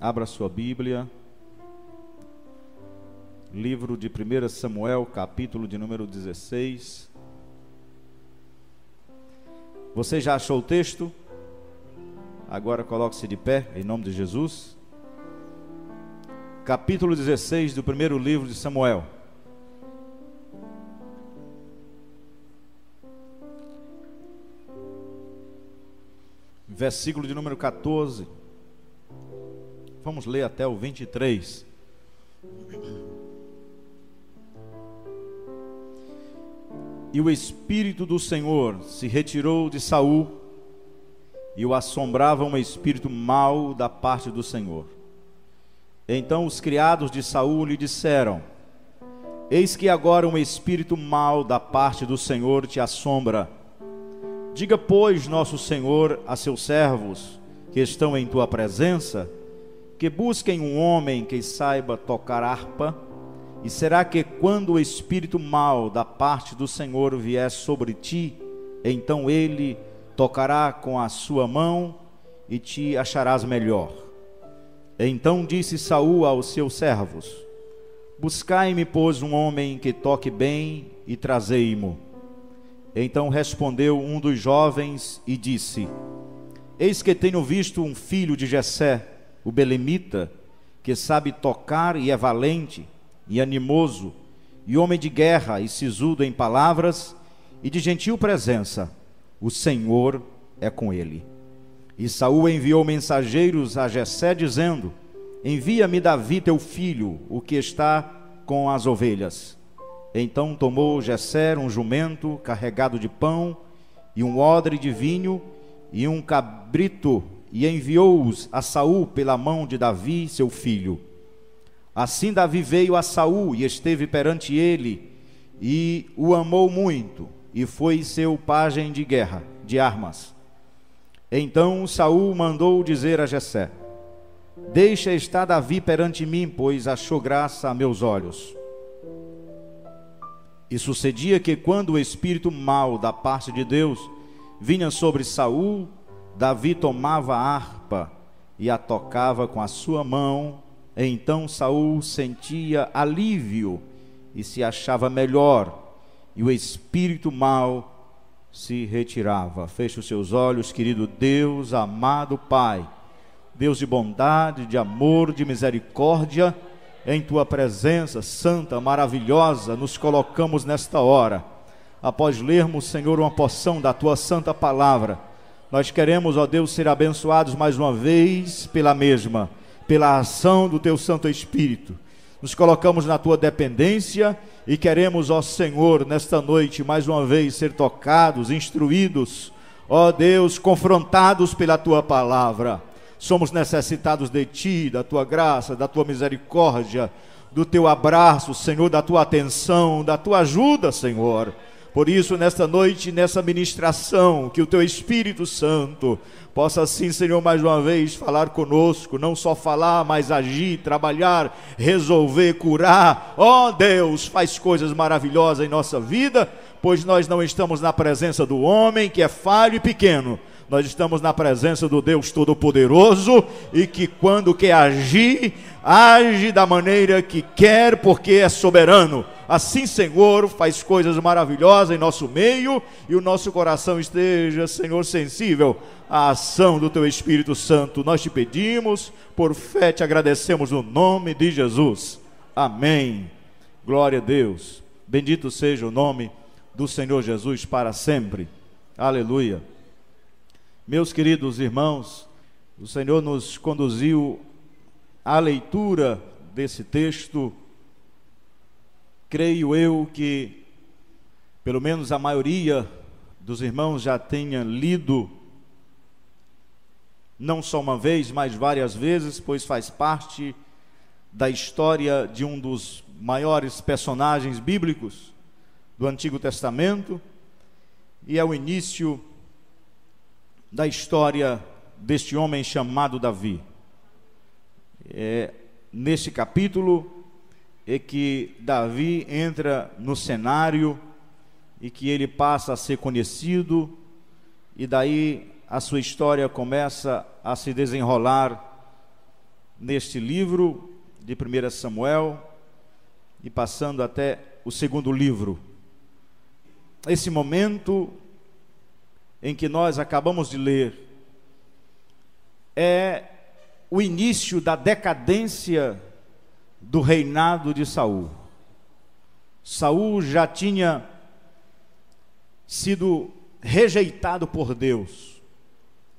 Abra sua Bíblia, livro de 1 Samuel, capítulo de número 16. Você já achou o texto? Agora coloque-se de pé, em nome de Jesus. Capítulo 16 do primeiro livro de Samuel. Versículo de número 14. Vamos ler até o 23. E o Espírito do Senhor se retirou de Saul, e o assombrava um espírito mau da parte do Senhor. Então os criados de Saul lhe disseram: eis que agora um espírito mau da parte do Senhor te assombra. Diga, pois, nosso Senhor a seus servos que estão em tua presença, que busquem um homem que saiba tocar harpa. E será que quando o espírito mau da parte do Senhor vier sobre ti, então ele tocará com a sua mão e te acharás melhor? Então disse Saul aos seus servos: buscai-me, pois, um homem que toque bem e trazei-mo. Então respondeu um dos jovens e disse: eis que tenho visto um filho de Jessé, o belemita, que sabe tocar e é valente e animoso, e homem de guerra e sisudo em palavras e de gentil presença. O Senhor é com ele. E Saul enviou mensageiros a Jessé dizendo: envia-me Davi teu filho, o que está com as ovelhas. Então tomou Jessé um jumento carregado de pão e um odre de vinho e um cabrito, e enviou-os a Saul pela mão de Davi seu filho. Assim Davi veio a Saul e esteve perante ele, e o amou muito, e foi seu pajem de guerra, de armas. Então Saul mandou dizer a Jessé: deixa estar Davi perante mim, pois achou graça a meus olhos. E sucedia que quando o espírito mau da parte de Deus vinha sobre Saul, Davi tomava a harpa e a tocava com a sua mão. Então Saul sentia alívio e se achava melhor, e o espírito mau se retirava. Feche os seus olhos, querido Deus, amado Pai, Deus de bondade, de amor, de misericórdia. Em tua presença santa, maravilhosa, nos colocamos nesta hora. Após lermos, Senhor, uma porção da tua santa palavra, nós queremos, ó Deus, ser abençoados mais uma vez pela mesma, pela ação do teu Santo Espírito. Nos colocamos na tua dependência e queremos, ó Senhor, nesta noite, mais uma vez, ser tocados, instruídos, ó Deus, confrontados pela tua palavra. Somos necessitados de ti, da tua graça, da tua misericórdia, do teu abraço, Senhor, da tua atenção, da tua ajuda, Senhor. Por isso, nesta noite, nessa ministração, que o teu Espírito Santo possa assim, Senhor, mais uma vez falar conosco, não só falar, mas agir, trabalhar, resolver, curar. Ó Deus, faz coisas maravilhosas em nossa vida, pois nós não estamos na presença do homem que é falho e pequeno. Nós estamos na presença do Deus Todo-Poderoso, e que quando quer agir, age da maneira que quer, porque é soberano. Assim, Senhor, faz coisas maravilhosas em nosso meio, e o nosso coração esteja, Senhor, sensível à ação do teu Espírito Santo. Nós te pedimos, por fé te agradecemos no nome de Jesus. Amém. Glória a Deus. Bendito seja o nome do Senhor Jesus para sempre. Aleluia. Meus queridos irmãos, o Senhor nos conduziu à leitura desse texto. Creio eu que pelo menos a maioria dos irmãos já tenha lido, não só uma vez, mas várias vezes, pois faz parte da história de um dos maiores personagens bíblicos do Antigo Testamento, e é o início da história deste homem chamado Davi. Neste capítulo é que Davi entra no cenário e que ele passa a ser conhecido, e daí a sua história começa a se desenrolar neste livro de 1 Samuel e passando até o segundo livro. Esse momento em que nós acabamos de ler é o início da decadência do reinado de Saul. Saul já tinha sido rejeitado por Deus.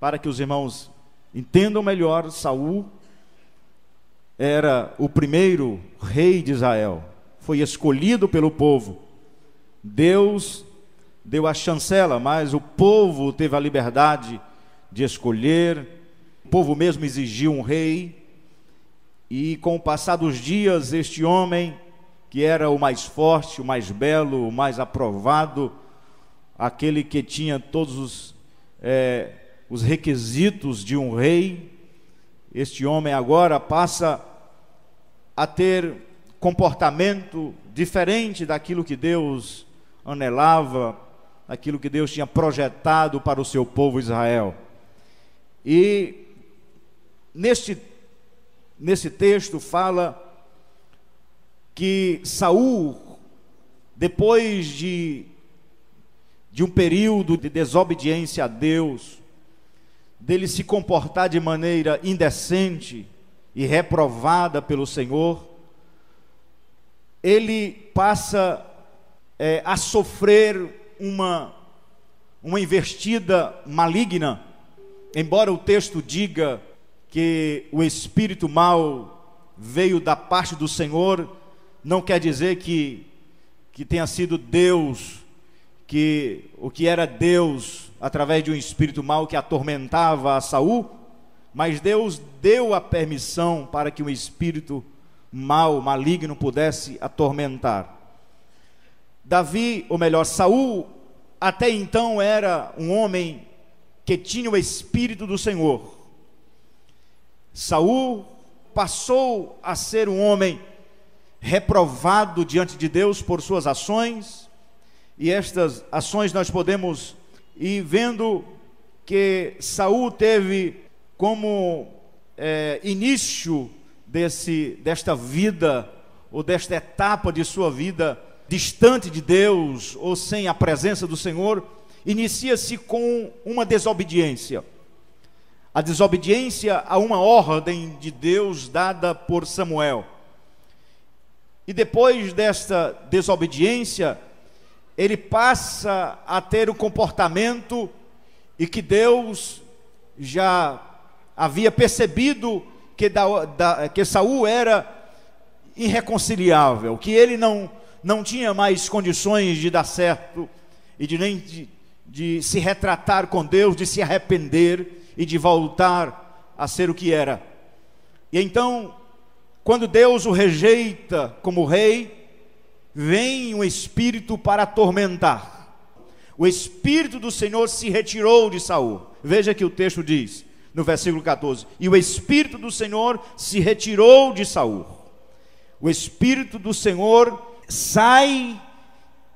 Para que os irmãos entendam melhor, Saul era o primeiro rei de Israel, foi escolhido pelo povo. Deus deu a chancela, mas o povo teve a liberdade de escolher. O povo mesmo exigiu um rei, e com o passar dos dias, este homem, que era o mais forte, o mais belo, o mais aprovado, aquele que tinha todos os requisitos de um rei, este homem agora passa a ter comportamento diferente daquilo que Deus anelava, aquilo que Deus tinha projetado para o seu povo Israel. E nesse texto fala que Saul, depois de um período de desobediência a Deus, dele se comportar de maneira indecente e reprovada pelo Senhor, ele passa a sofrer uma investida maligna. Embora o texto diga que o espírito mau veio da parte do Senhor, não quer dizer que tenha sido Deus, o que era Deus através de um espírito mau que atormentava a Saul, mas Deus deu a permissão para que um espírito mau, maligno, pudesse atormentar. Davi, ou melhor, Saul, até então era um homem que tinha o espírito do Senhor. Saul passou a ser um homem reprovado diante de Deus por suas ações, e estas ações nós podemos ir vendo que Saul teve como início desta vida, ou desta etapa de sua vida distante de Deus, ou sem a presença do Senhor, inicia-se com uma desobediência. A desobediência a uma ordem de Deus dada por Samuel. E depois desta desobediência, ele passa a ter um comportamento e que Deus já havia percebido que Saul era irreconciliável, que ele não tinha mais condições de dar certo e de se retratar com Deus, de se arrepender e de voltar a ser o que era. E então, quando Deus o rejeita como rei, vem um espírito para atormentar. O espírito do Senhor se retirou de Saul. Veja que o texto diz, no versículo 14: e o espírito do Senhor se retirou de Saul. O espírito do Senhor sai,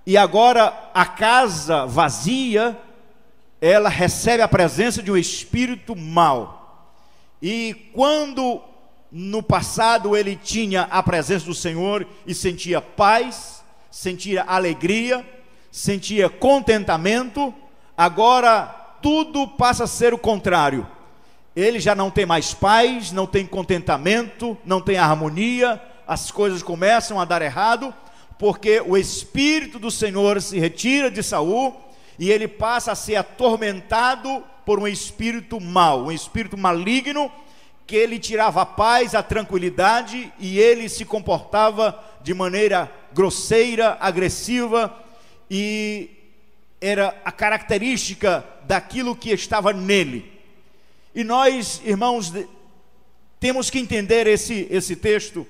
e agora a casa vazia, ela recebe a presença de um espírito mau. E quando no passado ele tinha a presença do Senhor e sentia paz, sentia alegria, sentia contentamento, agora tudo passa a ser o contrário. Ele já não tem mais paz, não tem contentamento, não tem harmonia, as coisas começam a dar errado, porque o espírito do Senhor se retira de Saul e ele passa a ser atormentado por um espírito mau, um espírito maligno, que ele tirava a paz, a tranquilidade, e ele se comportava de maneira grosseira, agressiva, e era a característica daquilo que estava nele. E nós, irmãos, temos que entender esse texto,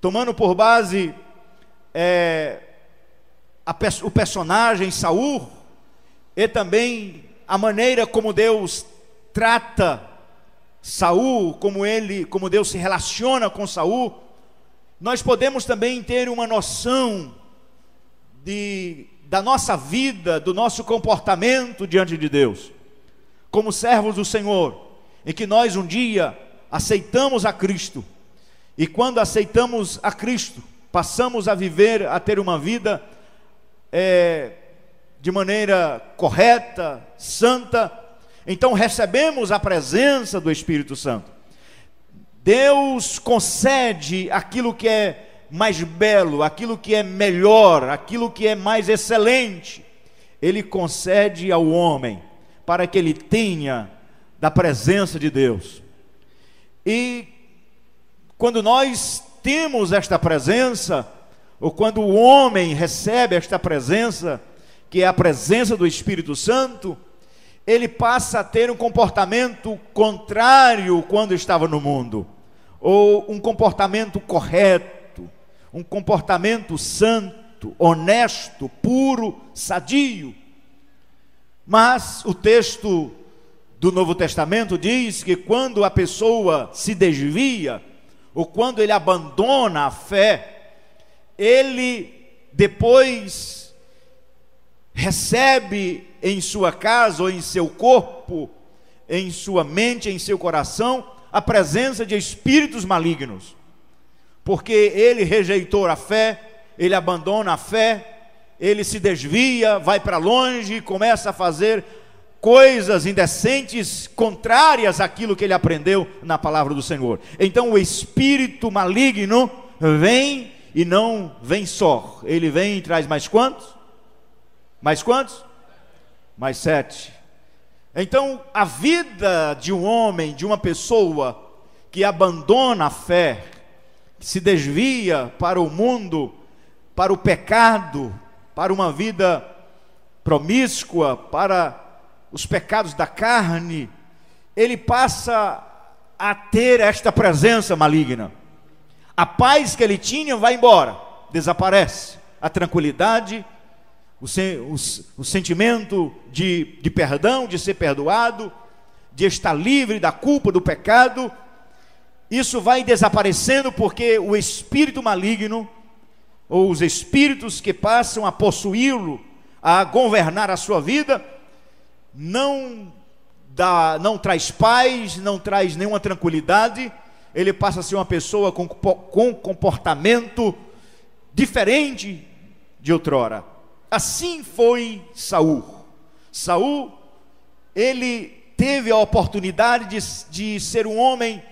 tomando por base o personagem Saul, e também a maneira como Deus trata Saul, como Deus se relaciona com Saul. Nós podemos também ter uma noção da nossa vida, do nosso comportamento diante de Deus, como servos do Senhor, em que nós um dia aceitamos a Cristo, e quando aceitamos a Cristo, passamos a viver, a ter uma vida de maneira correta, santa, então recebemos a presença do Espírito Santo. Deus concede aquilo que é mais belo, aquilo que é melhor, aquilo que é mais excelente. Ele concede ao homem para que ele tenha da presença de Deus. E quando nós temos esta presença, ou quando o homem recebe esta presença, que é a presença do Espírito Santo, ele passa a ter um comportamento contrário quando estava no mundo, ou um comportamento correto, um comportamento santo, honesto, puro, sadio. Mas o texto do Novo Testamento diz que quando a pessoa se desvia, ou quando ele abandona a fé, ele depois recebe em sua casa, ou em seu corpo, em sua mente, em seu coração, a presença de espíritos malignos, porque ele rejeitou a fé, ele abandona a fé, ele se desvia, vai para longe, começa a fazer coisas indecentes, contrárias àquilo que ele aprendeu na palavra do Senhor. Então o espírito maligno vem, e não vem só, ele vem e traz mais quantos? Mais quantos? Mais 7. Então a vida de um homem, de uma pessoa que abandona a fé, que se desvia para o mundo, para o pecado, para uma vida promíscua, para os pecados da carne, ele passa a ter esta presença maligna. A paz que ele tinha vai embora, desaparece. A tranquilidade, o sentimento de perdão, de ser perdoado, de estar livre da culpa do pecado, isso vai desaparecendo, porque o espírito maligno, ou os espíritos que passam a possuí-lo, a governar a sua vida, não traz paz, não traz nenhuma tranquilidade. Ele passa a ser uma pessoa com comportamento diferente de outrora. Assim foi Saul. Saul, ele teve a oportunidade de ser um homem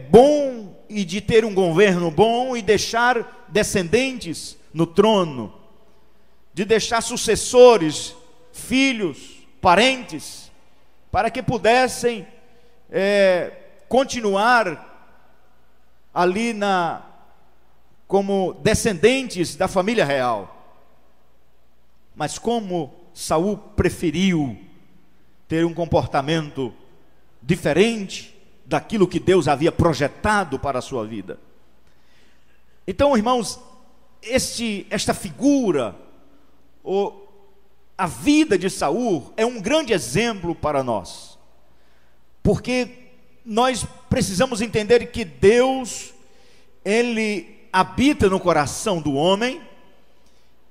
bom, e de ter um governo bom, e deixar descendentes no trono, de deixar sucessores, filhos, parentes, para que pudessem continuar ali como descendentes da família real. Mas como Saul preferiu ter um comportamento diferente daquilo que Deus havia projetado para a sua vida. Então, irmãos, esta figura, a vida de Saul, é um grande exemplo para nós, porque nós precisamos entender que Deus, ele habita no coração do homem,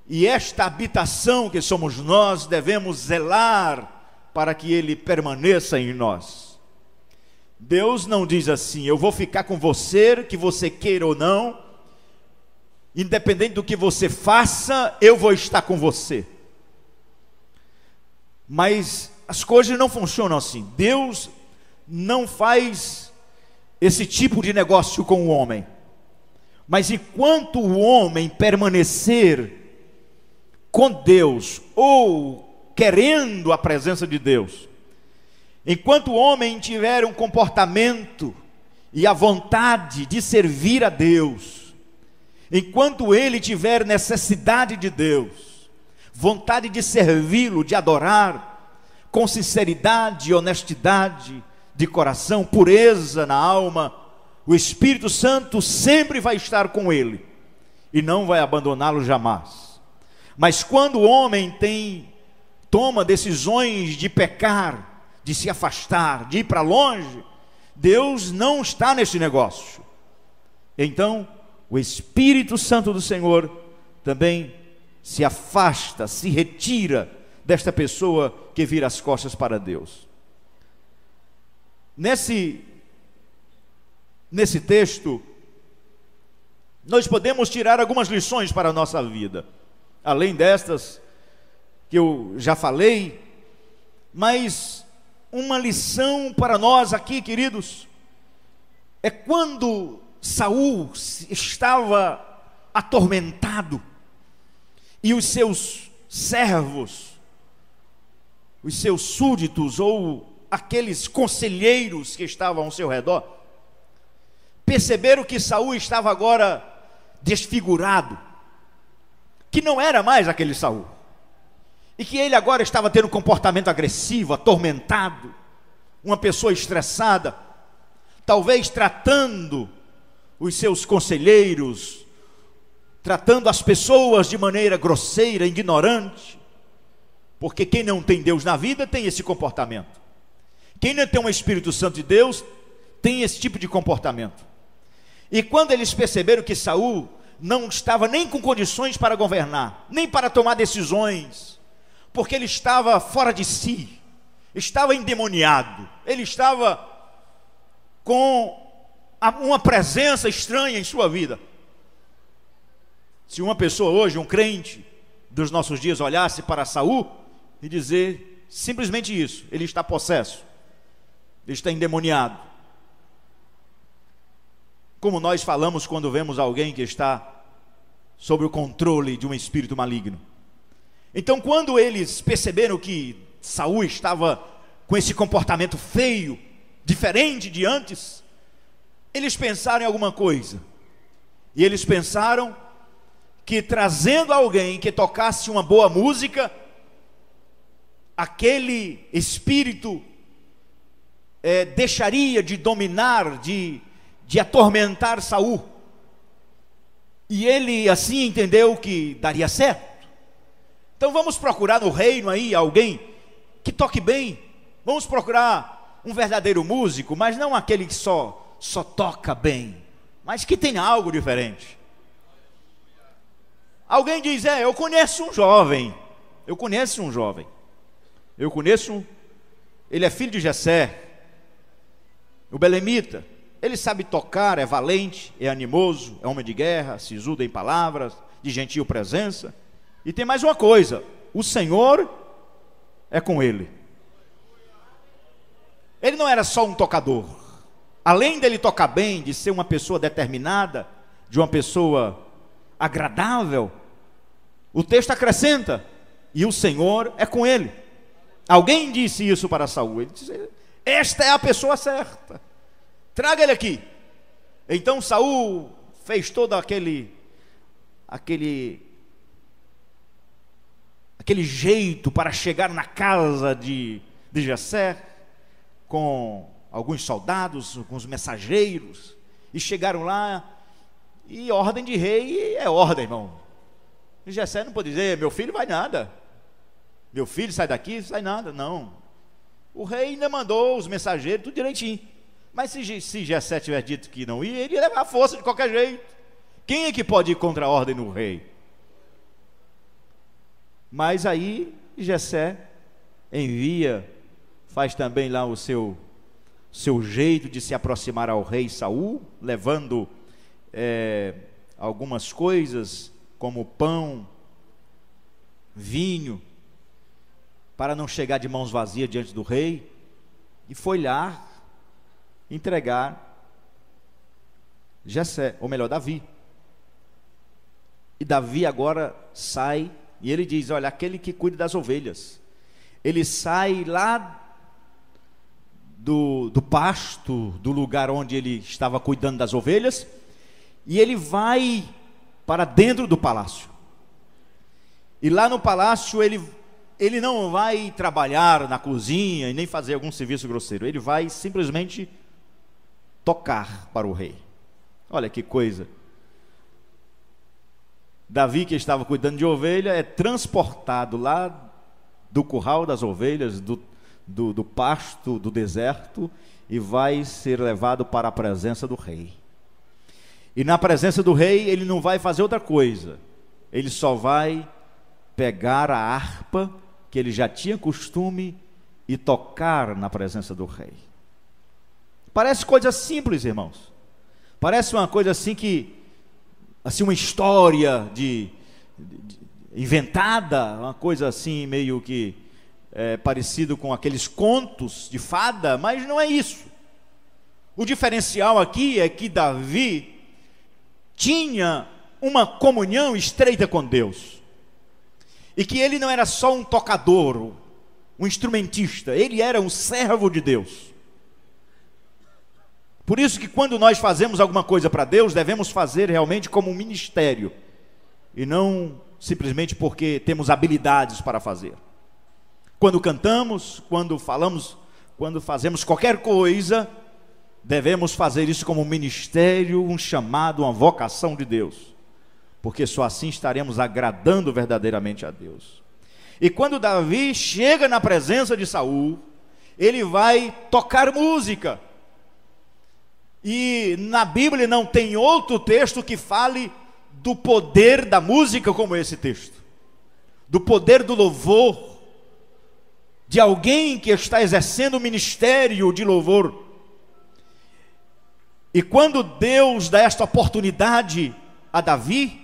e esta habitação que somos nós, devemos zelar para que ele permaneça em nós. Deus não diz assim: eu vou ficar com você, que você queira ou não, independente do que você faça, eu vou estar com você. Mas as coisas não funcionam assim. Deus não faz esse tipo de negócio com o homem. Mas enquanto o homem permanecer com Deus, ou querendo a presença de Deus, enquanto o homem tiver um comportamento e a vontade de servir a Deus, enquanto ele tiver necessidade de Deus, vontade de servi-lo, de adorar, com sinceridade e honestidade de coração, pureza na alma, o Espírito Santo sempre vai estar com ele e não vai abandoná-lo jamais. Mas quando o homem toma decisões de pecar, de se afastar, de ir para longe, Deus não está nesse negócio. Então o Espírito Santo do Senhor também se afasta, se retira desta pessoa que vira as costas para Deus. Nesse texto, nós podemos tirar algumas lições para a nossa vida, além destas que eu já falei, mas uma lição para nós aqui, queridos, é quando Saul estava atormentado e os seus servos, os seus súditos ou aqueles conselheiros que estavam ao seu redor, perceberam que Saul estava agora desfigurado, que não era mais aquele Saul, e que ele agora estava tendo um comportamento agressivo, atormentado, uma pessoa estressada, talvez tratando os seus conselheiros, tratando as pessoas de maneira grosseira, ignorante, porque quem não tem Deus na vida tem esse comportamento. Quem não tem um Espírito Santo de Deus tem esse tipo de comportamento. E quando eles perceberam que Saul não estava nem com condições para governar, nem para tomar decisões, porque ele estava fora de si, estava endemoniado, ele estava com uma presença estranha em sua vida. Se uma pessoa hoje, um crente dos nossos dias, olhasse para Saul e dizer simplesmente isso: ele está possesso, ele está endemoniado. Como nós falamos quando vemos alguém que está sob o controle de um espírito maligno. Então, quando eles perceberam que Saul estava com esse comportamento feio, diferente de antes, eles pensaram em alguma coisa. E eles pensaram que trazendo alguém que tocasse uma boa música, aquele espírito deixaria de dominar, de atormentar Saul. E ele assim entendeu que daria certo. Então vamos procurar no reino aí alguém que toque bem. Vamos procurar um verdadeiro músico, mas não aquele que só toca bem, mas que tenha algo diferente. Alguém diz: eu conheço um jovem. Ele é filho de Jessé, o belemita. Ele sabe tocar, é valente, é animoso, é homem de guerra, sisudo em palavras, de gentil presença. E tem mais uma coisa: o Senhor é com ele. Ele não era só um tocador. Além dele tocar bem, de ser uma pessoa determinada, de uma pessoa agradável, o texto acrescenta: e o Senhor é com ele. Alguém disse isso para Saul. Ele disse: esta é a pessoa certa, traga ele aqui. Então Saul fez todo aquele jeito para chegar na casa de Jessé, com alguns soldados, alguns mensageiros, e chegaram lá, e ordem de rei é ordem, irmão. E Jessé não pode dizer: meu filho vai nada, meu filho sai daqui, sai nada. Não, o rei ainda mandou os mensageiros, tudo direitinho. Mas se Jessé tiver dito que não ia, ele ia levar a força de qualquer jeito. Quem é que pode ir contra a ordem do rei? Mas aí Jessé envia, faz também lá o seu jeito de se aproximar ao rei Saul, levando algumas coisas como pão, vinho, para não chegar de mãos vazias diante do rei. E foi lá entregar Jessé, ou melhor, Davi. E Davi agora sai, e ele diz: olha, aquele que cuida das ovelhas, ele sai lá do pasto, do lugar onde ele estava cuidando das ovelhas, e ele vai para dentro do palácio. E lá no palácio ele não vai trabalhar na cozinha e nem fazer algum serviço grosseiro. Ele vai simplesmente tocar para o rei. Olha que coisa. Davi, que estava cuidando de ovelha, é transportado lá do curral das ovelhas, do pasto, do deserto, e vai ser levado para a presença do rei. E na presença do rei ele não vai fazer outra coisa, ele só vai pegar a harpa que ele já tinha costume e tocar na presença do rei. Parece coisa simples, irmãos. Parece uma coisa assim assim, uma história inventada, uma coisa assim meio que parecido com aqueles contos de fada, mas não é isso. O diferencial aqui é que Davi tinha uma comunhão estreita com Deus, e que ele não era só um tocador, um instrumentista, ele era um servo de Deus. Por isso que quando nós fazemos alguma coisa para Deus, devemos fazer realmente como um ministério, e não simplesmente porque temos habilidades para fazer. Quando cantamos, quando falamos, quando fazemos qualquer coisa, devemos fazer isso como um ministério, um chamado, uma vocação de Deus, porque só assim estaremos agradando verdadeiramente a Deus. E quando Davi chega na presença de Saul, ele vai tocar música. E na Bíblia não tem outro texto que fale do poder da música como esse texto, do poder do louvor, de alguém que está exercendo o ministério de louvor. E quando Deus dá esta oportunidade a Davi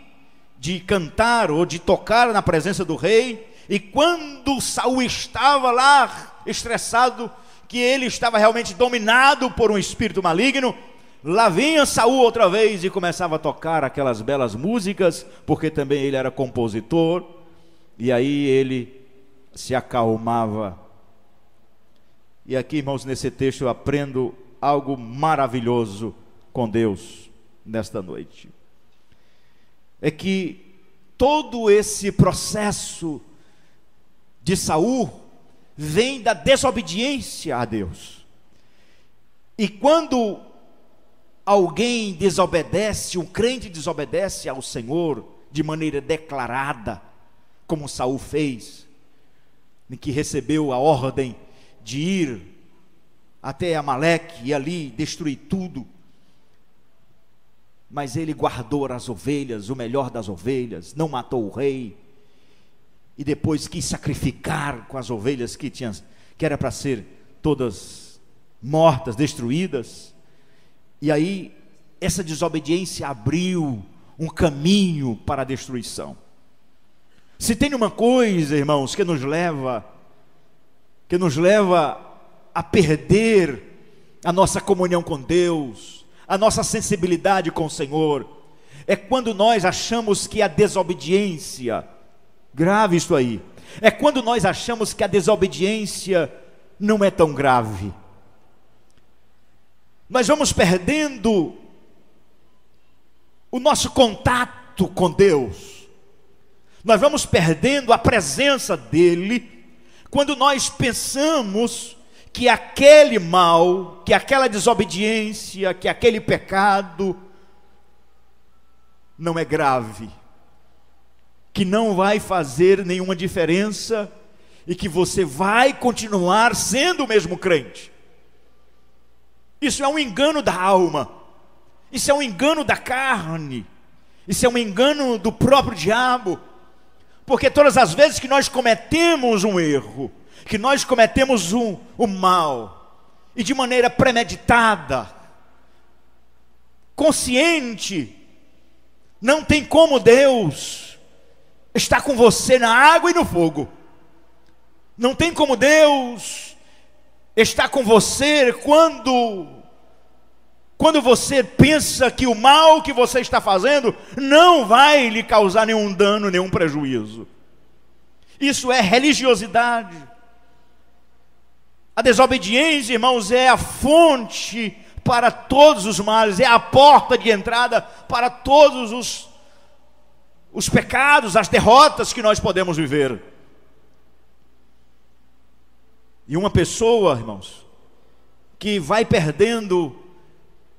de cantar ou de tocar na presença do rei, e quando Saul estava lá estressado, que ele estava realmente dominado por um espírito maligno, lá vinha Saul outra vez e começava a tocar aquelas belas músicas, porque também ele era compositor, e aí ele se acalmava. E aqui, irmãos, nesse texto eu aprendo algo maravilhoso com Deus nesta noite. É que todo esse processo de Saul vem da desobediência a Deus. E quando alguém desobedece, um crente desobedece ao Senhor de maneira declarada, como Saul fez, em que recebeu a ordem de ir até Amaleque e ali destruir tudo, mas ele guardou as ovelhas, o melhor das ovelhas, não matou o rei, e depois quis sacrificar com as ovelhas que era para ser todas mortas, destruídas. E aí essa desobediência abriu um caminho para a destruição. Se tem uma coisa, irmãos, que nos leva a perder a nossa comunhão com Deus, a nossa sensibilidade com o Senhor, é quando nós achamos que a desobediência, grave isso aí, é quando nós achamos que a desobediência não é tão grave. Nós vamos perdendo o nosso contato com Deus, nós vamos perdendo a presença dEle, quando nós pensamos que aquele mal, que aquela desobediência, que aquele pecado não é grave, que não vai fazer nenhuma diferença e que você vai continuar sendo o mesmo crente. Isso é um engano da alma, isso é um engano da carne, isso é um engano do próprio diabo, porque todas as vezes que nós cometemos um erro, que nós cometemos um mal, e de maneira premeditada, consciente, não tem como Deus estar com você na água e no fogo, não tem como Deus estar com você quando você pensa que o mal que você está fazendo não vai lhe causar nenhum dano, nenhum prejuízo. Isso é religiosidade. A desobediência, irmãos, é a fonte para todos os males, é a porta de entrada para todos os pecados, as derrotas que nós podemos viver. E uma pessoa, irmãos, que vai perdendo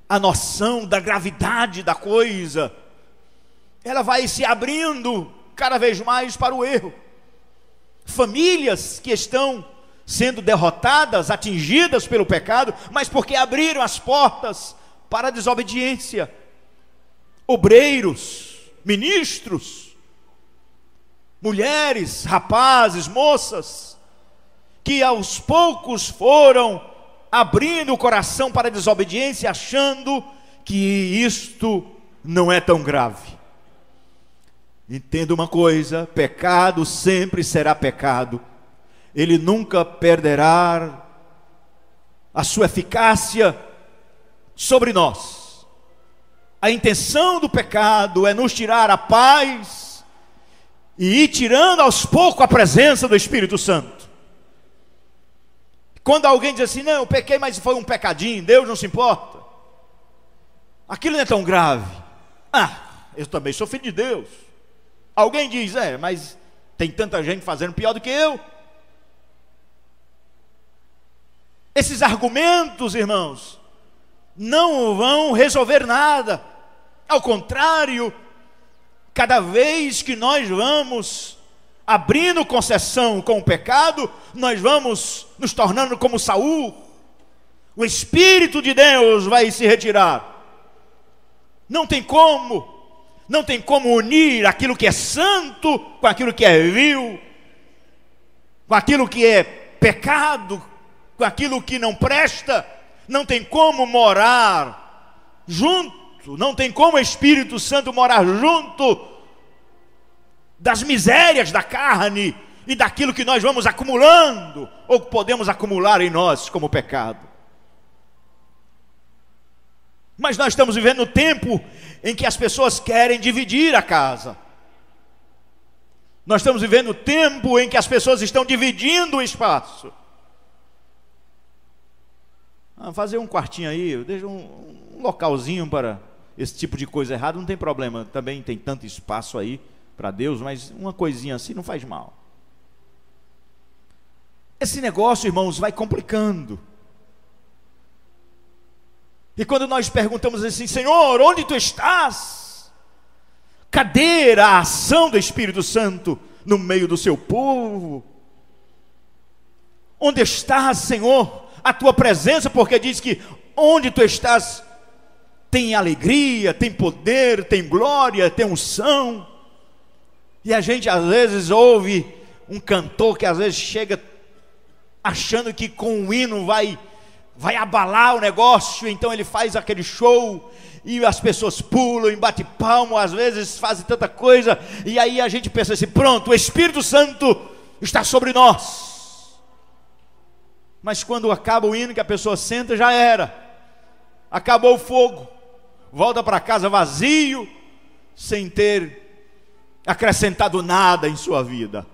a noção da gravidade da coisa, ela vai se abrindo cada vez mais para o erro. Famílias que estão sendo derrotadas, atingidas pelo pecado, mas porque abriram as portas para a desobediência. Obreiros, ministros, mulheres, rapazes, moças, que aos poucos foram abrindo o coração para a desobediência, achando que isto não é tão grave. Entenda uma coisa: pecado sempre será pecado, ele nunca perderá a sua eficácia sobre nós. A intenção do pecado é nos tirar a paz e ir tirando aos poucos a presença do Espírito Santo. Quando alguém diz assim: não, eu pequei, mas foi um pecadinho, Deus não se importa, aquilo não é tão grave. Eu também sou filho de Deus. Alguém diz: mas tem tanta gente fazendo pior do que eu. Esses argumentos, irmãos, não vão resolver nada. Ao contrário, cada vez que nós vamos abrindo concessão com o pecado, nós vamos nos tornando como Saul. O Espírito de Deus vai se retirar. Não tem como unir aquilo que é santo com aquilo que é vil, com aquilo que é pecado, com aquilo que não presta. Não tem como morar junto, não tem como o Espírito Santo morar junto das misérias da carne e daquilo que nós vamos acumulando, ou que podemos acumular em nós como pecado. Mas nós estamos vivendo no tempo em que as pessoas querem dividir a casa. Nós estamos vivendo o tempo em que as pessoas estão dividindo o espaço. Fazer um quartinho aí, deixa um localzinho para esse tipo de coisa errada, não tem problema. Também tem tanto espaço aí para Deus, mas uma coisinha assim não faz mal. Esse negócio, irmãos, vai complicando. E quando nós perguntamos assim: Senhor, onde tu estás? Cadê a ação do Espírito Santo no meio do seu povo? Onde estás, Senhor, a tua presença? Porque diz que onde tu estás tem alegria, tem poder, tem glória, tem unção. E a gente às vezes ouve um cantor que às vezes chega achando que com o hino vai abalar o negócio, então ele faz aquele show e as pessoas pulam, bate palmo, às vezes fazem tanta coisa, e aí a gente pensa assim: pronto, o Espírito Santo está sobre nós. Mas quando acaba o hino, que a pessoa senta, já era, acabou o fogo, volta para casa vazio, sem ter acrescentado nada em sua vida.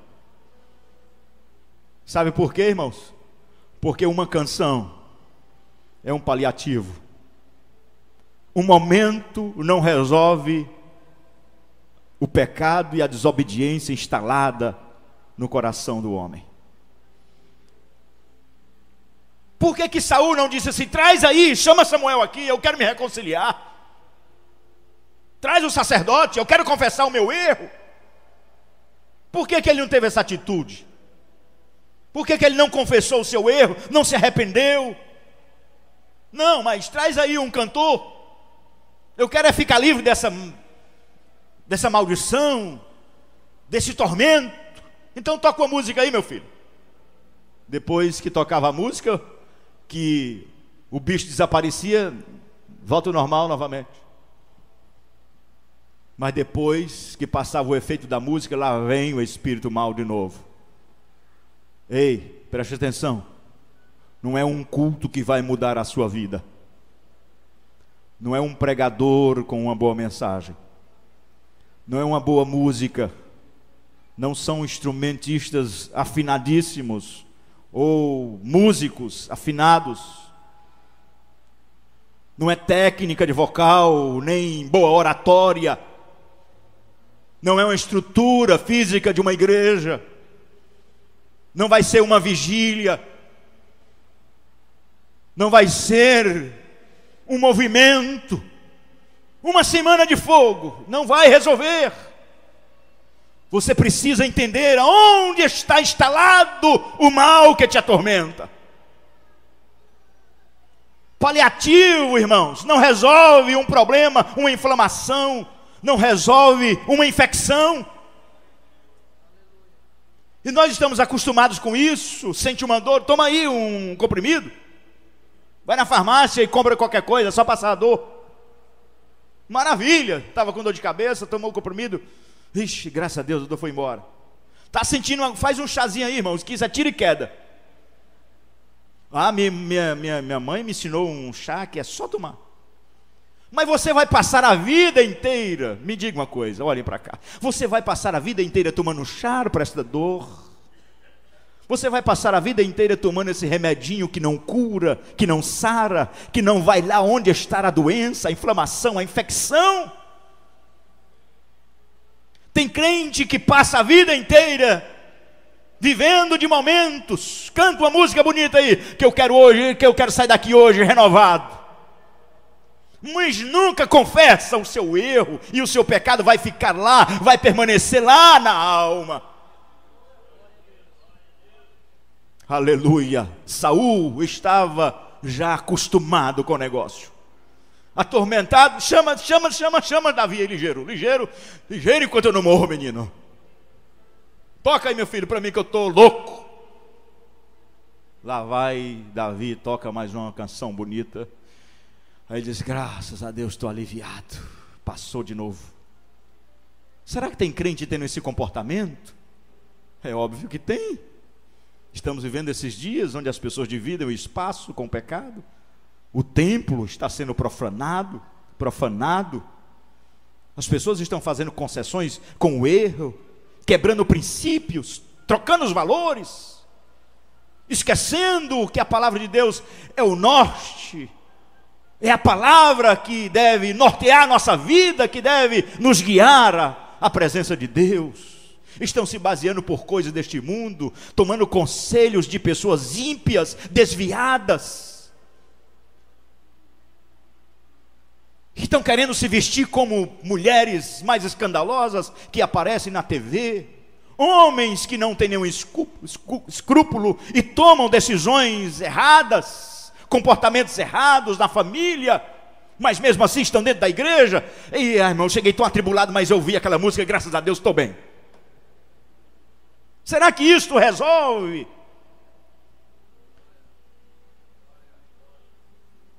Sabe por quê, irmãos? Porque uma canção é um paliativo. Um momento não resolve o pecado e a desobediência instalada no coração do homem. Por que Saul não disse assim: traz aí, chama Samuel aqui, eu quero me reconciliar. Traz o sacerdote, eu quero confessar o meu erro. Por que ele não teve essa atitude? Por que ele não confessou o seu erro, não se arrependeu? Não, mas traz aí um cantor. Eu quero ficar livre dessa maldição, desse tormento. Então toca uma música aí, meu filho. Depois que tocava a música, que o bicho desaparecia, volta ao normal novamente. Mas depois que passava o efeito da música, lá vem o espírito mau de novo. Ei, preste atenção. Não é um culto que vai mudar a sua vida. Não é um pregador com uma boa mensagem. Não é uma boa música. Não são instrumentistas afinadíssimos ou músicos afinados. Não é técnica de vocal, nem boa oratória. Não é uma estrutura física de uma igreja. Não vai ser uma vigília. Não vai ser um movimento, uma semana de fogo. Não vai resolver. Você precisa entender aonde está instalado o mal que te atormenta. Paliativo, irmãos, não resolve um problema, uma inflamação, não resolve uma infecção. E nós estamos acostumados com isso. Sente uma dor, toma aí um comprimido. Vai na farmácia e compra qualquer coisa, só passar a dor. Maravilha, estava com dor de cabeça, tomou o comprimido. Ixi, graças a Deus, a dor foi embora. Está sentindo, faz um chazinho aí, irmãos, que isso é tiro e queda. Ah, minha mãe me ensinou um chá que é só tomar. Mas você vai passar a vida inteira, me diga uma coisa, olhem para cá. Você vai passar a vida inteira tomando chá para esta dor? Você vai passar a vida inteira tomando esse remedinho que não cura, que não sara, que não vai lá onde está a doença, a inflamação, a infecção? Tem crente que passa a vida inteira vivendo de momentos. Canta uma música bonita aí, que eu quero sair daqui hoje renovado. Mas nunca confessa o seu erro, e o seu pecado vai ficar lá, vai permanecer lá na alma. Aleluia. Saul estava já acostumado com o negócio, atormentado. Chama Davi aí, ligeiro enquanto eu não morro, menino. Toca aí, meu filho, para mim que eu estou louco. Lá vai Davi, toca mais uma canção bonita. Aí ele diz, graças a Deus estou aliviado. Passou de novo. Será que tem crente tendo esse comportamento? É óbvio que tem. Estamos vivendo esses dias onde as pessoas dividem o espaço com o pecado. O templo está sendo profanado. As pessoas estão fazendo concessões com o erro, quebrando princípios, trocando os valores, esquecendo que a palavra de Deus é o norte, é a palavra que deve nortear a nossa vida, que deve nos guiar à presença de Deus. Estão se baseando por coisas deste mundo, tomando conselhos de pessoas ímpias, desviadas. Estão querendo se vestir como mulheres mais escandalosas que aparecem na TV. Homens que não têm nenhum escrúpulo e tomam decisões erradas, comportamentos errados na família, mas mesmo assim estão dentro da igreja. E irmão, cheguei tão atribulado, mas eu ouvi aquela música, graças a Deus estou bem. Será que isto resolve?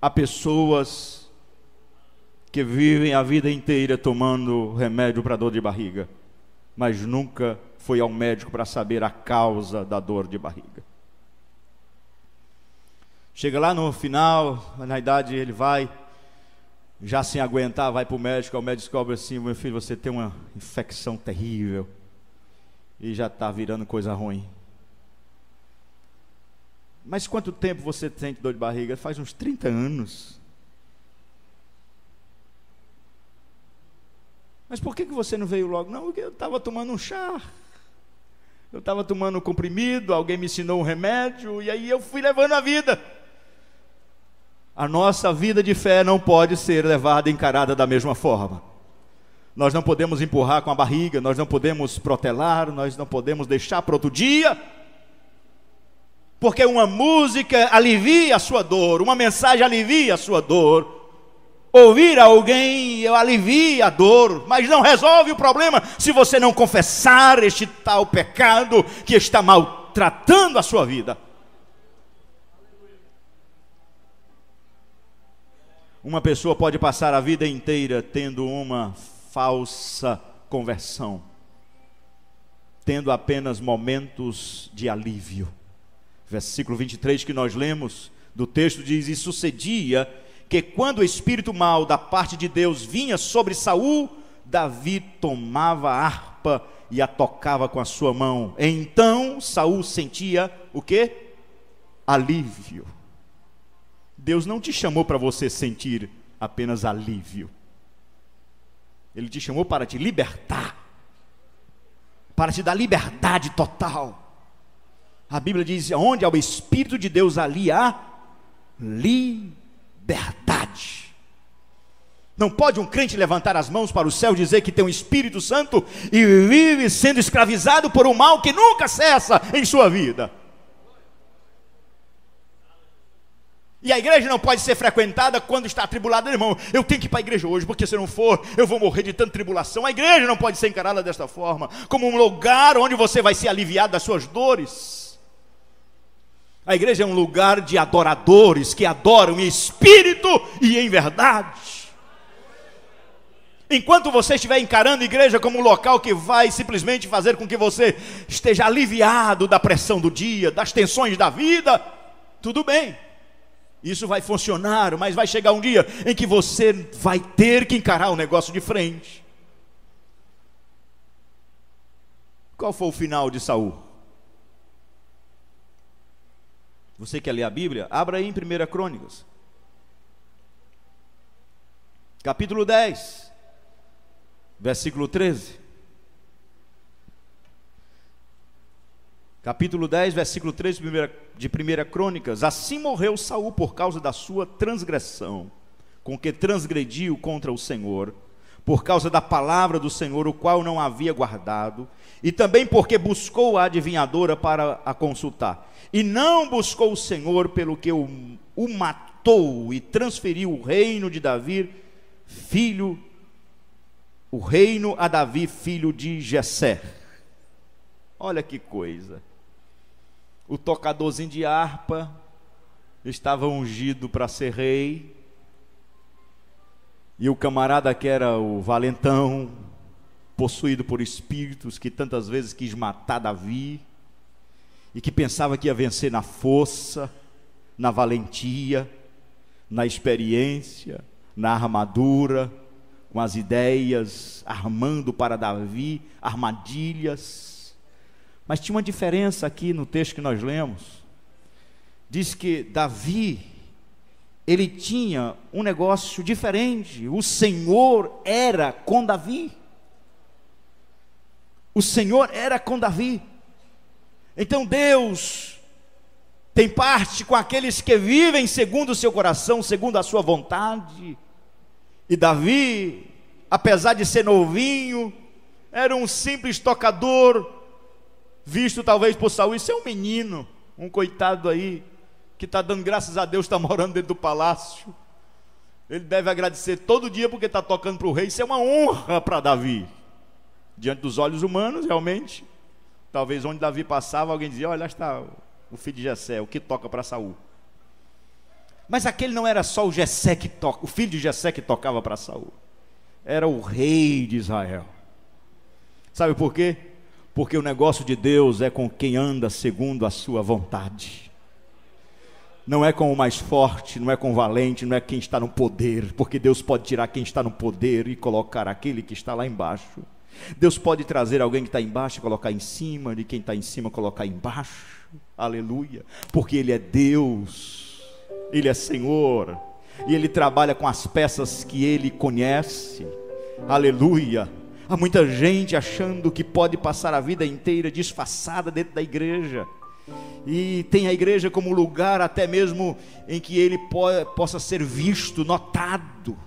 Há pessoas que vivem a vida inteira tomando remédio para dor de barriga, mas nunca foi ao médico para saber a causa da dor de barriga. Chega lá no final, na idade ele vai, já sem aguentar, vai para o médico descobre assim, meu filho, você tem uma infecção terrível. E já está virando coisa ruim. Mas quanto tempo você sente dor de barriga? Faz uns 30 anos. Mas por que você não veio logo? Não, porque eu estava tomando um chá. Eu estava tomando um comprimido, alguém me ensinou um remédio, e aí eu fui levando a vida. A nossa vida de fé não pode ser levada, encarada da mesma forma. Nós não podemos empurrar com a barriga, nós não podemos protelar, nós não podemos deixar para outro dia, porque uma música alivia a sua dor, uma mensagem alivia a sua dor, ouvir alguém alivia a dor, mas não resolve o problema se você não confessar este tal pecado que está maltratando a sua vida. Uma pessoa pode passar a vida inteira tendo uma falsa conversão, tendo apenas momentos de alívio. Versículo 23 que nós lemos do texto diz: e sucedia que quando o espírito mau da parte de Deus vinha sobre Saul, Davi tomava a harpa e a tocava com a sua mão. Então Saul sentia o quê? Alívio. Deus não te chamou para você sentir apenas alívio. Ele te chamou para te libertar, para te dar liberdade total. A Bíblia diz: onde há o Espírito de Deus, ali há liberdade. Não pode um crente levantar as mãos para o céu e dizer que tem um Espírito Santo e vive sendo escravizado por um mal que nunca cessa em sua vida. E a igreja não pode ser frequentada quando está atribulada. Irmão, eu tenho que ir para a igreja hoje, porque se eu não for, eu vou morrer de tanta tribulação. A igreja não pode ser encarada desta forma, como um lugar onde você vai ser aliviado das suas dores. A igreja é um lugar de adoradores que adoram em espírito e em verdade. Enquanto você estiver encarando a igreja como um local que vai simplesmente fazer com que você esteja aliviado da pressão do dia, das tensões da vida, tudo bem. Isso vai funcionar, mas vai chegar um dia em que você vai ter que encarar o negócio de frente. Qual foi o final de Saul? Você quer ler a Bíblia? Abra aí em 1 Crônicas, capítulo 10, versículo 13. Capítulo 10, versículo 13 de 1 Crônicas. Assim morreu Saul por causa da sua transgressão, com que transgrediu contra o Senhor, por causa da palavra do Senhor, o qual não havia guardado, e também porque buscou a adivinhadora para a consultar, e não buscou o Senhor, pelo que o matou e transferiu o reino de Davi, o reino a Davi, filho de Jessé. Olha que coisa. O tocadorzinho de harpa estava ungido para ser rei, e o camarada que era o valentão, possuído por espíritos, que tantas vezes quis matar Davi, e que pensava que ia vencer na força, na valentia, na experiência, na armadura, com as ideias, armando para Davi armadilhas. Mas tinha uma diferença aqui no texto que nós lemos. Diz que Davi, ele tinha um negócio diferente. O Senhor era com Davi. O Senhor era com Davi. Então Deus tem parte com aqueles que vivem segundo o seu coração, segundo a sua vontade. E Davi, apesar de ser novinho, era um simples tocador, visto talvez por Saul. Isso é um menino, um coitado aí, que está dando graças a Deus, está morando dentro do palácio. Ele deve agradecer todo dia porque está tocando para o rei. Isso é uma honra para Davi, diante dos olhos humanos, realmente. Talvez onde Davi passava, alguém dizia: olha, lá está o filho de Jessé, o que toca para Saul. Mas aquele não era só o Jessé que toca, o filho de Jessé que tocava para Saul. Era o rei de Israel. Sabe por quê? Porque o negócio de Deus é com quem anda segundo a sua vontade. Não é com o mais forte, não é com o valente, não é quem está no poder, porque Deus pode tirar quem está no poder e colocar aquele que está lá embaixo. Deus pode trazer alguém que está embaixo e colocar em cima, de quem está em cima colocar embaixo. Aleluia. Porque Ele é Deus, Ele é Senhor, e Ele trabalha com as peças que Ele conhece. Aleluia. Há muita gente achando que pode passar a vida inteira disfarçada dentro da igreja, e tem a igreja como lugar até mesmo em que ele possa ser visto, notado,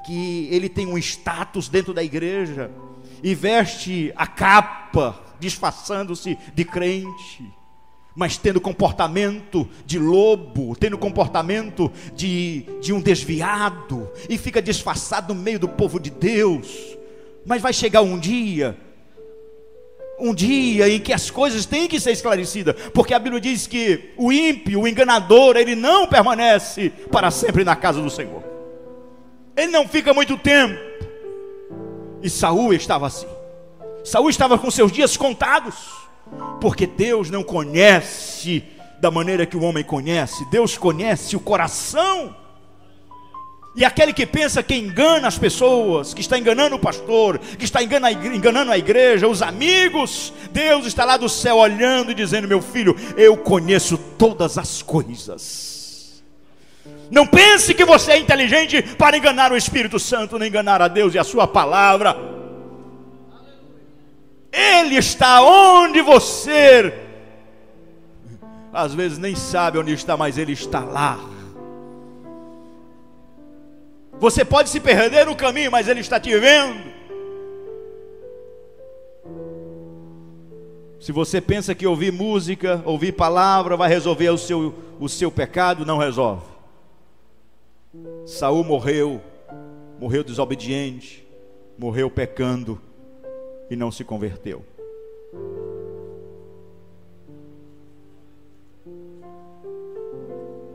que ele tem um status dentro da igreja, e veste a capa, disfarçando-se de crente, mas tendo comportamento de lobo, tendo comportamento de um desviado, e fica disfarçado no meio do povo de Deus. Mas vai chegar um dia em que as coisas têm que ser esclarecidas, porque a Bíblia diz que o ímpio, o enganador, ele não permanece para sempre na casa do Senhor, ele não fica muito tempo. E Saul estava assim. Saul estava com seus dias contados, porque Deus não conhece da maneira que o homem conhece. Deus conhece o coração. E aquele que pensa que engana as pessoas, que está enganando o pastor, que está enganando a igreja, os amigos, Deus está lá do céu olhando e dizendo: meu filho, eu conheço todas as coisas. Não pense que você é inteligente para enganar o Espírito Santo, nem enganar a Deus e a sua palavra. Ele está onde você às vezes nem sabe onde está, mas Ele está lá. Você pode se perder no caminho, mas Ele está te vendo. Se você pensa que ouvir música, ouvir palavra vai resolver o seu pecado, não resolve. Saul morreu desobediente, morreu pecando e não se converteu.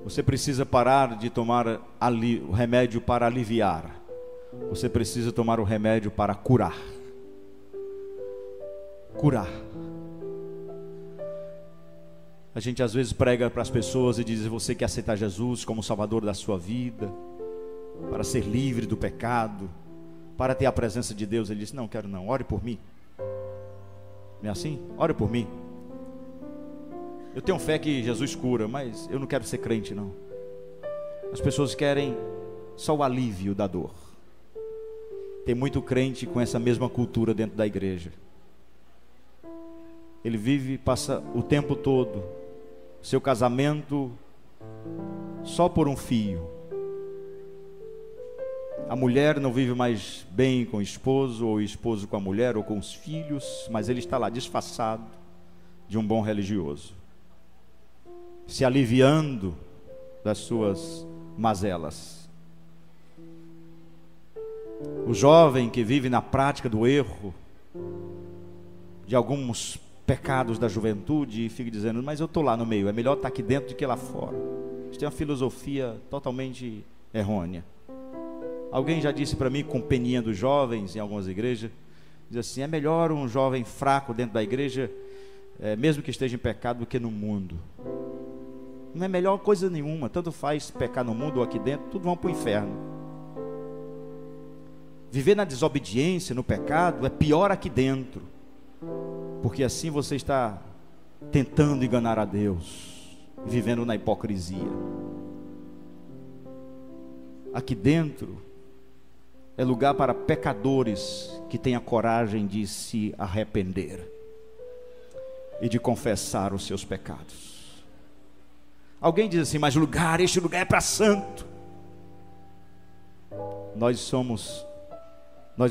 Você precisa parar de tomar o remédio para aliviar. Você precisa tomar o remédio para curar. Curar. A gente às vezes prega para as pessoas e diz: você quer aceitar Jesus como Salvador da sua vida, para ser livre do pecado, para ter a presença de Deus. Ele diz: não, quero não, ore por mim. Não é assim? Ore por mim. Eu tenho fé que Jesus cura, mas eu não quero ser crente não. As pessoas querem só o alívio da dor. Tem muito crente com essa mesma cultura dentro da igreja. Ele vive, passa o tempo todo, seu casamento só por um fio. A mulher não vive mais bem com o esposo, ou o esposo com a mulher, ou com os filhos, mas ele está lá disfarçado de um bom religioso, se aliviando das suas mazelas. O jovem que vive na prática do erro, de alguns pecados da juventude, e fica dizendo: mas eu estou lá no meio, é melhor estar aqui dentro do que lá fora. Isso tem uma filosofia totalmente errônea. Alguém já disse para mim, com peninha dos jovens em algumas igrejas, diz assim: é melhor um jovem fraco dentro da igreja, mesmo que esteja em pecado, do que no mundo. Não é melhor coisa nenhuma, tanto faz pecar no mundo ou aqui dentro, tudo vão para o inferno. Viver na desobediência, no pecado, é pior aqui dentro, porque assim você está tentando enganar a Deus, vivendo na hipocrisia. Aqui dentro é lugar para pecadores que têm a coragem de se arrepender e de confessar os seus pecados. Alguém diz assim: mas este lugar é para santo. Nós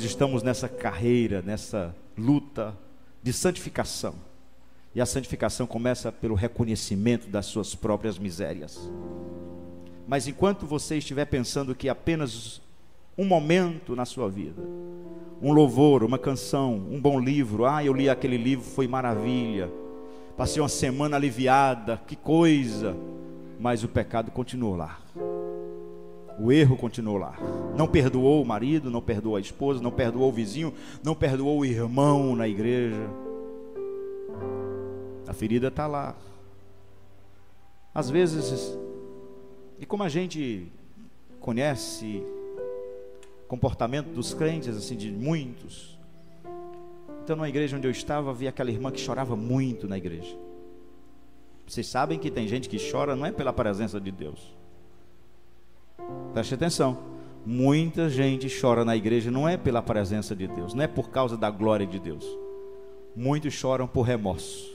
estamos nessa carreira, nessa luta de santificação. E a santificação começa pelo reconhecimento das suas próprias misérias. Mas enquanto você estiver pensando que apenas um momento na sua vida, um louvor, uma canção, um bom livro, eu li aquele livro, foi maravilha, passei uma semana aliviada, que coisa, mas o pecado continuou lá, o erro continuou lá. Não perdoou o marido, não perdoou a esposa, não perdoou o vizinho, não perdoou o irmão na igreja. A ferida está lá. Às vezes, e como a gente conhece o comportamento dos crentes, assim, de muitos. Então, numa igreja onde eu estava, havia aquela irmã que chorava muito na igreja. Vocês sabem que tem gente que chora não é pela presença de Deus. Preste atenção. Muita gente chora na igreja não é pela presença de Deus, não é por causa da glória de Deus. Muitos choram por remorso.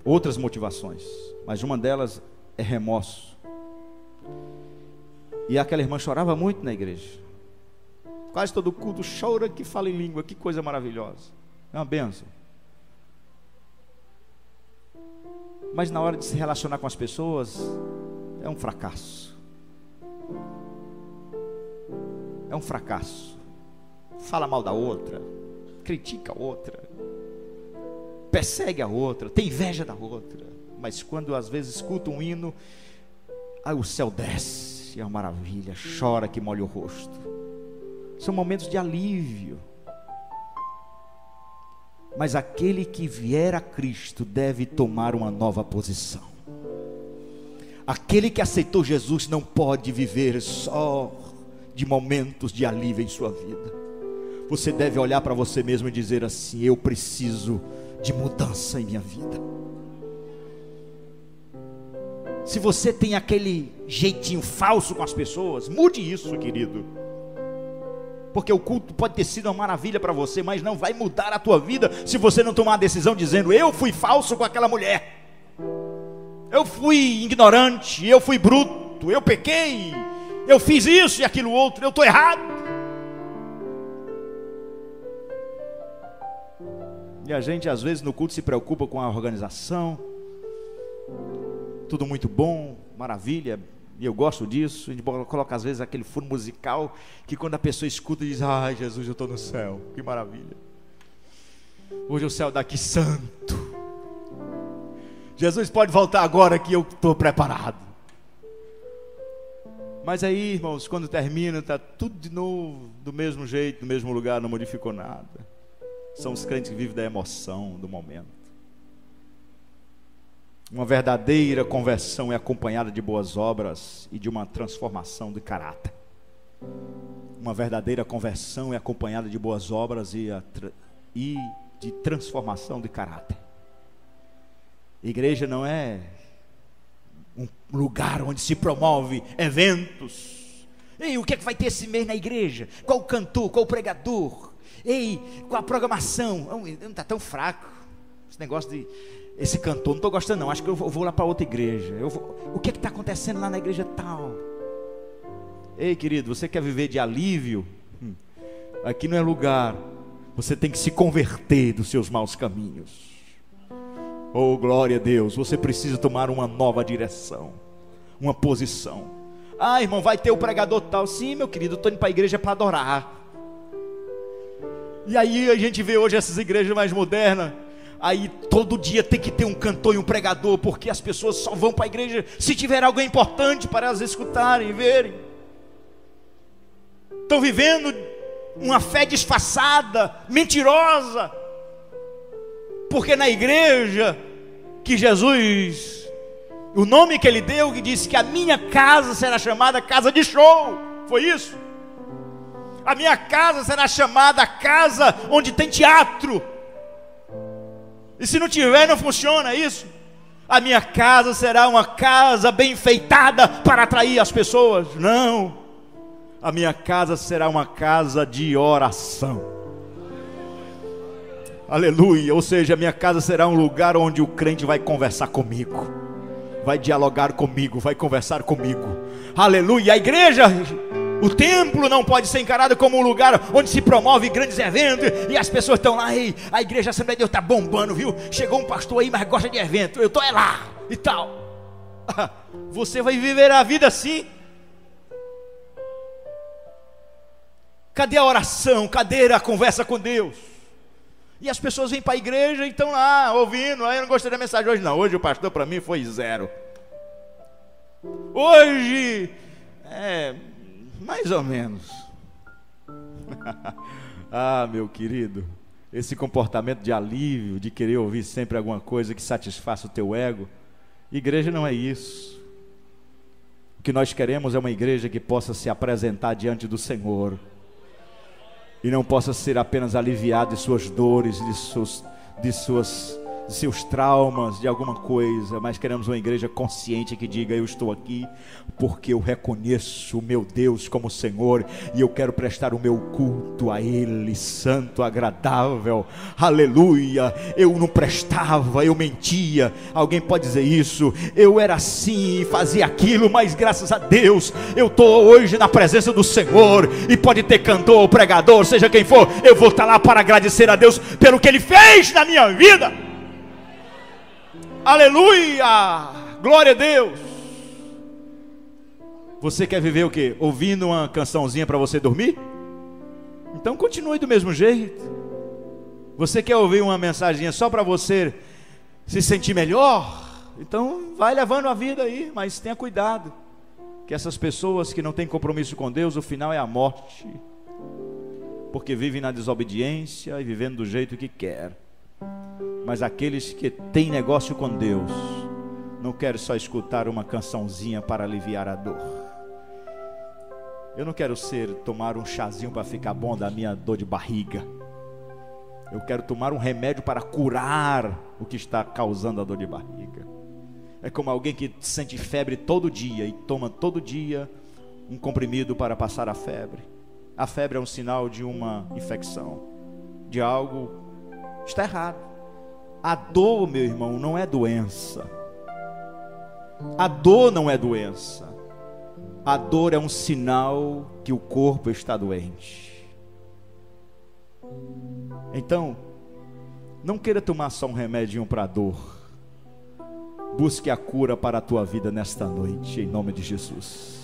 Outras motivações, mas uma delas é remorso. E aquela irmã chorava muito na igreja. Quase todo culto chora que fala em língua. Que coisa maravilhosa, é uma bênção. Mas na hora de se relacionar com as pessoas, é um fracasso. É um fracasso. Fala mal da outra, critica a outra, persegue a outra, tem inveja da outra. Mas quando às vezes escuta um hino, o céu desce, é uma maravilha, chora que molha o rosto. São momentos de alívio. Mas aquele que vier a Cristo deve tomar uma nova posição. Aquele que aceitou Jesus não pode viver só de momentos de alívio em sua vida. Você deve olhar para você mesmo e dizer assim: eu preciso de mudança em minha vida. Se você tem aquele jeitinho falso com as pessoas, mude isso, querido. Porque o culto pode ter sido uma maravilha para você, mas não vai mudar a tua vida se você não tomar uma decisão dizendo: eu fui falso com aquela mulher, eu fui ignorante, eu fui bruto, eu pequei, eu fiz isso e aquilo outro, eu estou errado. E a gente às vezes no culto se preocupa com a organização, tudo muito bom, maravilha, e eu gosto disso. A gente coloca às vezes aquele fundo musical que quando a pessoa escuta diz: ai Jesus, eu estou no céu, que maravilha. Hoje o céu daqui santo. Jesus pode voltar agora que eu estou preparado. Mas aí, irmãos, quando termina, está tudo de novo, do mesmo jeito, no mesmo lugar, não modificou nada. São os crentes que vivem da emoção, do momento. Uma verdadeira conversão é acompanhada de boas obras e de uma transformação de caráter. Uma verdadeira conversão é acompanhada de boas obras e de transformação de caráter. Igreja não é um lugar onde se promove eventos. Ei, o que é que vai ter esse mês na igreja? Qual o cantor, qual o pregador? Ei, qual a programação? Não está tão fraco esse negócio de... Esse cantor, não estou gostando não, acho que eu vou lá para outra igreja. O que é que está acontecendo lá na igreja tal? Ei, querido, você quer viver de alívio? Aqui não é lugar. Você tem que se converter dos seus maus caminhos. Oh, glória a Deus. Você precisa tomar uma nova direção, uma posição. Ah, irmão, vai ter o pregador tal. Sim, meu querido, eu estou indo para a igreja para adorar. E aí a gente vê hoje essas igrejas mais modernas. Aí todo dia tem que ter um cantor e um pregador, porque as pessoas só vão para a igreja se tiver algo importante para elas escutarem e verem. Estão vivendo uma fé disfarçada, mentirosa, porque na igreja que Jesus, o nome que ele deu, que disse que a minha casa será chamada casa de show, foi isso? A minha casa será chamada casa onde tem teatro, e se não tiver não funciona, é isso? A minha casa será uma casa bem enfeitada para atrair as pessoas? Não, a minha casa será uma casa de oração. Aleluia. Ou seja, a minha casa será um lugar onde o crente vai conversar comigo, vai dialogar comigo, vai conversar comigo. Aleluia. A igreja, o templo não pode ser encarado como um lugar onde se promove grandes eventos e as pessoas estão lá. Ei, a igreja Assembleia de Deus está bombando, viu? Chegou um pastor aí, mas gosta de evento, eu estou lá e tal. Você vai viver a vida assim? Cadê a oração? Cadê a conversa com Deus? E as pessoas vêm para a igreja e estão lá ouvindo. Aí eu não gostei da mensagem hoje não. Hoje o pastor para mim foi 0. Hoje mais ou menos. Ah, meu querido, esse comportamento de alívio, de querer ouvir sempre alguma coisa que satisfaça o teu ego, igreja não é isso. O que nós queremos é uma igreja que possa se apresentar diante do Senhor e não possa ser apenas aliviado de suas dores, de seus traumas, de alguma coisa, mas queremos uma igreja consciente que diga: eu estou aqui porque eu reconheço o meu Deus como Senhor e eu quero prestar o meu culto a Ele, santo, agradável. Aleluia. Eu não prestava, eu mentia. Alguém pode dizer isso? Eu era assim, fazia aquilo, mas graças a Deus eu estou hoje na presença do Senhor, e pode ter cantor, pregador, seja quem for, eu vou estar lá para agradecer a Deus pelo que Ele fez na minha vida. Aleluia, glória a Deus. Você quer viver o quê? Ouvindo uma cançãozinha para você dormir? Então continue do mesmo jeito. Você quer ouvir uma mensaginha só para você se sentir melhor? Então vai levando a vida aí, mas tenha cuidado, que essas pessoas que não têm compromisso com Deus, o final é a morte, porque vivem na desobediência e vivendo do jeito que quer. Mas aqueles que têm negócio com Deus não querem só escutar uma cançãozinha para aliviar a dor. Eu não quero tomar um chazinho para ficar bom da minha dor de barriga. Eu quero tomar um remédio para curar o que está causando a dor de barriga. É como alguém que sente febre todo dia e toma todo dia um comprimido para passar a febre. A febre é um sinal de uma infecção, de algo está errado. A dor, meu irmão, não é doença. A dor não é doença. A dor é um sinal que o corpo está doente. Então, não queira tomar só um remedinho para a dor. Busque a cura para a tua vida nesta noite, em nome de Jesus.